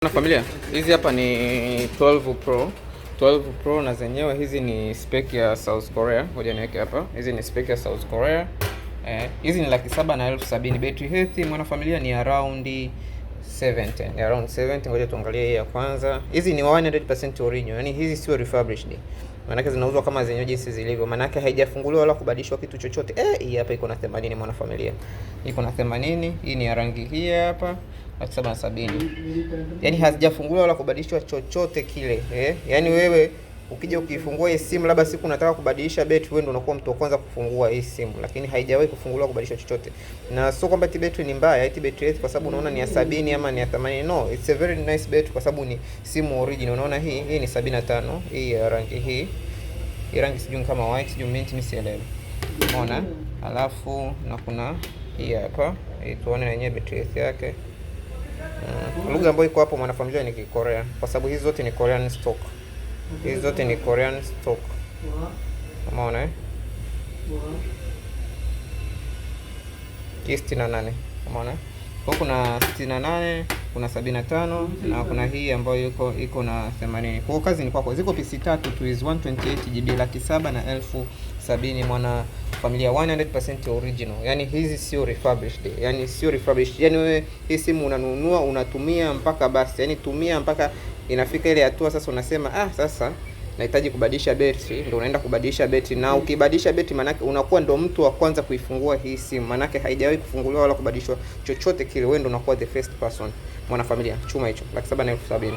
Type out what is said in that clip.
Na familia, hizi hapa ni 12 Pro. 12 Pro na zenyewe hizi ni spec ya South Korea. Ngoja niweke hapa. Hizi ni spec ya South Korea. Hizi ni 7,70,000. Battery health mwana familia ni around 70. Ni around 70. Ngoja tuangalie hii ya kwanza. Hizi ni 100% original. Yaani hizi sio refurbished. Maana zinauzwa kama zenyewe jinsi zilivyo. Maana haijafunguliwa wala kubadilishwa kitu chochote. Hii hapa iko na 80 mwana familia. Iko na 80. Hii ni ya rangi hii hapa. 770. Yaani hazijafunguliwa wala kubadilishwa chochote kile. Yaani wewe ukija ukifungua hii simu labda siku unataka kubadilisha betri, wewe ndio unakuwa mtu wa kwanza kufungua hii simu, lakini haijawahi kufunguliwa kubadilishwa chochote. Na sio kwamba betri ni mbaya, eti betri yetu kwa sababu unaona ni ya 70 ama ni ya 80. No, it's a very nice battery kwa sababu ni simu original. Unaona hii ni 75, hii ya rangi hii. Hii rangi sijui kama white, sijui mint, mimi sielewi. Umeona? Alafu na kuna hii hapa. Tuone yenyewe betri yake. Lugha ambayo iko hapo mwanafamilia ni Korea kwa sababu hizi zote ni Korean stock. Hizi zote ni Korean stock. Umeona hii 68. Umeona? Kwa kuna 68, kuna 75 na kuna hii ambayo iko na 80. Kwa kazi ni kwako. Ziko PC tatu tu is 128 GB 700,000 na 70,000 mwana familia 100% original. Yaani hizi sio refurbished. Yaani sio refurbished. Yaani wewe hii simu unanunua unatumia mpaka basi. Yaani tumia mpaka inafika ile hatua sasa unasema sasa nahitaji kubadilisha betri, ndio unaenda kubadilisha betri. Na ukibadilisha betri manake unakuwa ndo mtu wa kwanza kuifungua hii simu, manake haijawahi kufunguliwa wala kubadilishwa chochote kile. Wewe ndio unakuwa the first person. Mwana familia, chuma hicho 770,000.